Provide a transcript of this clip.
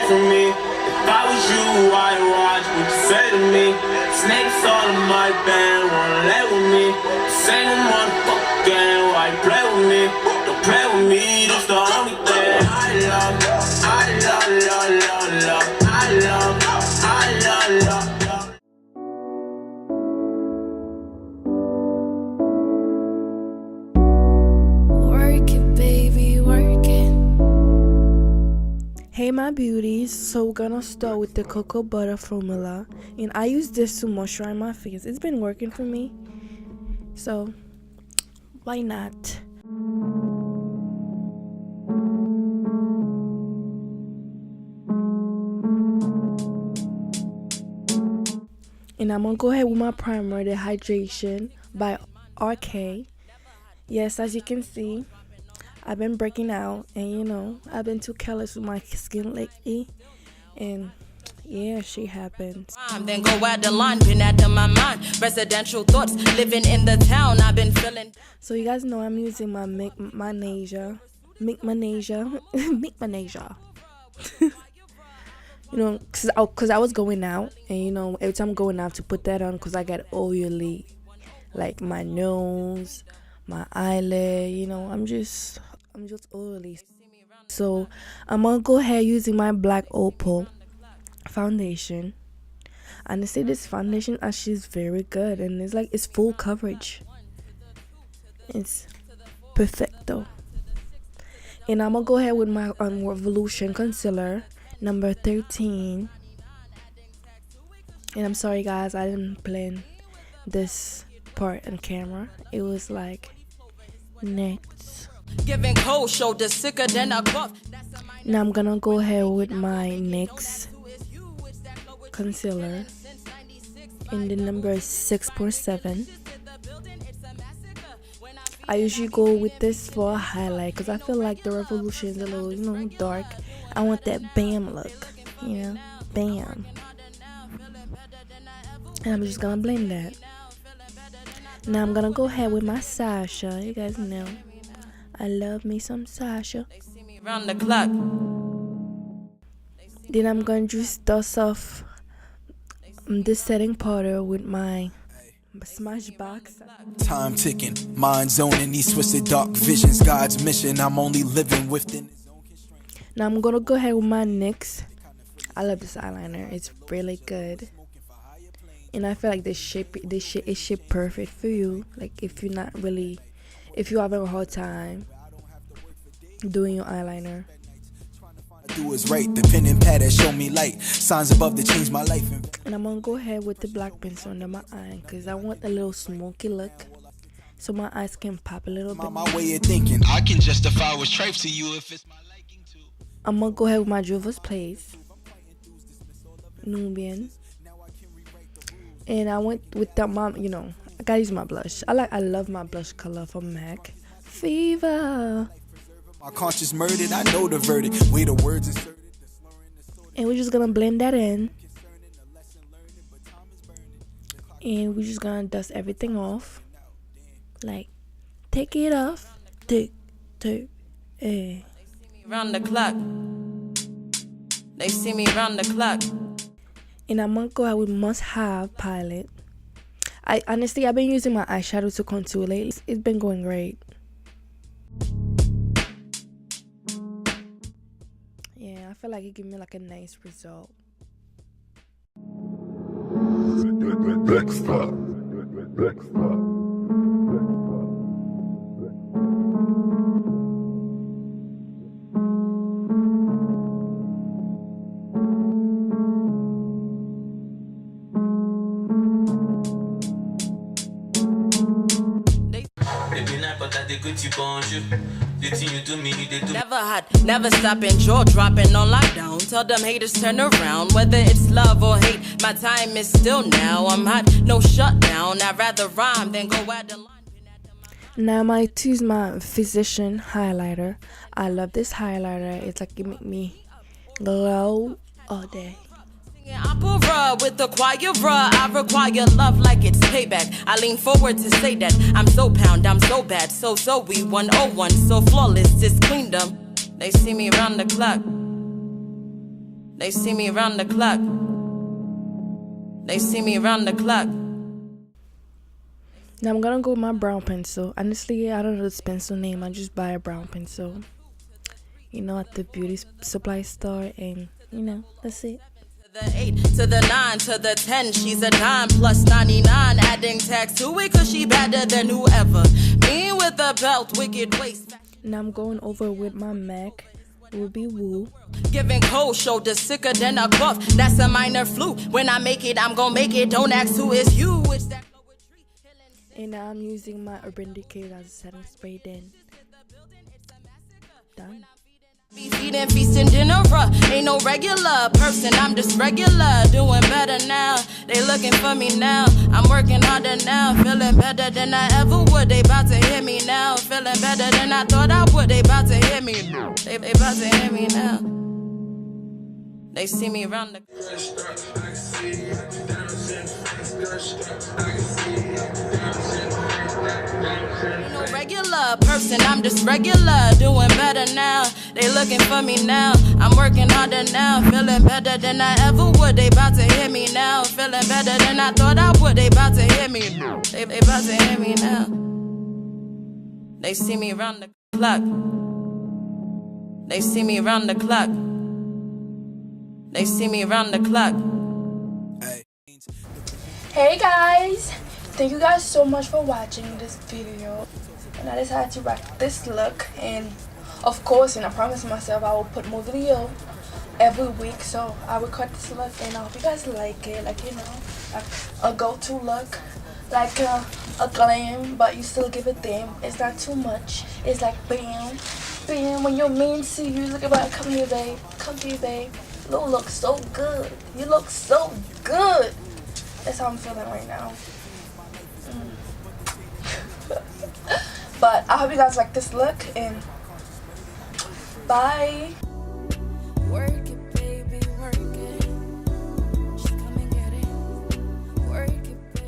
for me. If I was you, I'd watch what you say to me. Snakes all in my band, wanna lay with me. Say no motherfucker game, why you play with me? Don't play with me, that's the only thing I love. I love, love, love, love. I love, I love, love. Hey my beauties, so we're gonna start with the cocoa butter formula, and I use this to moisturize my face. It's been working for me, so why not? And I'm gonna go ahead with my primer, the Hydration by RK. Yes, as you can see, I've been breaking out, and you know, I've been too careless with my skin lately, and yeah, shit happens. Then go out the line, been out of my mind. Residential thoughts, living in the town, I've been feeling. So you guys know I'm using my Mink Manasia. You know, cause I was going out, and you know, every time I'm going out to put that on, cause I got oily, like my nose, my eyelid. You know, I'm just oily. So I'm gonna go ahead using my Black Opal foundation. And I say this foundation actually is very good, and it's full coverage. It's perfecto. And I'm gonna go ahead with my Revolution concealer number 13. And I'm sorry guys, I didn't plan this part on camera. It was like next. Giving cold shoulders sicker than a cough. Now I'm gonna go ahead with my NYX concealer in the number 6.7. I usually go with this for a highlight because I feel like the Revolution is a little, you know, dark. I want that bam look, you know, bam. And I'm just gonna blend that. Now I'm gonna go ahead with my Sasha. You guys know I love me some Sasha. Round the clock. Then I'm gonna just dust off this setting powder with my Smashbox. Time ticking, mind zoning, these twisted dark visions. God's mission, I'm only living within. Now I'm gonna go ahead with my NYX. I love this eyeliner. It's really good, and I feel like this shit is shaped perfect for you. Like if you're having a hard time doing your eyeliner. Do is right, the pen and pad that show me light. Signs above that change my life. And I'm gonna go ahead with the black pencil under my eye because I want a little smoky look, so my eyes can pop a little bit. My way of thinking, I can justify what's tripe to you if it's my liking to. I'm gonna go ahead with my Juvia's Place Nubian, and I went with that mom. You know, I gotta use my blush. I love my blush color from MAC Fever. My conscience murdered, I know the verdict. Way the words inserted. And we're just gonna blend that in. And we're just gonna dust everything off. Like, take it off. Tick, tick, eh. Round the clock. They see me round the clock. And I'm gonna go out with Must Have palette. I've been using my eyeshadow to contour lately. It's been going great. Yeah, I feel like it gave me like a nice result. Never hot, never stopping, jaw dropping on lockdown. Tell them haters turn around, whether it's love or hate. My time is still now. I'm hot, no shutdown. I'd rather rhyme than go out the line. Now I might use my Physician highlighter. I love this highlighter. It's like it make me glow all day. Opera with the choir, I require love like it's payback. I lean forward to say that I'm so pound, I'm so bad, so we 101, so flawless, just cleaned them. They see me round the clock. They see me round the clock. They see me round the clock. Now I'm gonna go with my brown pencil. Honestly, I don't know this pencil name. I just buy a brown pencil, you know, at the beauty supply store, and you know, that's it. The 8 to the 9 to the 10, she's a dime plus 99. Adding tax to it, cause she better than whoever. Me with a belt, wicked waist. Now I'm going over with my MAC Ruby Woo. Giving cold shoulder, sicker than a cough. That's a minor flu. When I make it, I'm gonna make it. Don't ask who is you. It's that poetry. And now I'm using my Urban Decay as a setting spray. Then done. Be feeding, feasting, dinner, ain't no regular person, I'm just regular, doing better now, they looking for me now, I'm working harder now, feeling better than I ever would, they about to hear me now, feeling better than I thought I would, they about to hear me now, they about to hear me now, they see me round the no regular person, I'm just regular, doing better now. They looking for me now. I'm working harder now, feeling better than I ever would. They about to hear me now, feeling better than I thought I would. They about to hear me now. They about to hear me now. They see me round the clock. They see me round the clock. They see me round the clock. Hey guys, thank you guys so much for watching this video, and I decided to rock this look, and of course, and I promised myself I will put more video every week, so I will cut this look, and I hope you guys like it, like, you know, like a go-to look, like a glam, but you still give it them. It's not too much. It's like bam, bam, when your man see you, look about, come here babe, you look so good, you look so good. That's how I'm feeling right now. But I hope you guys like this look, and bye.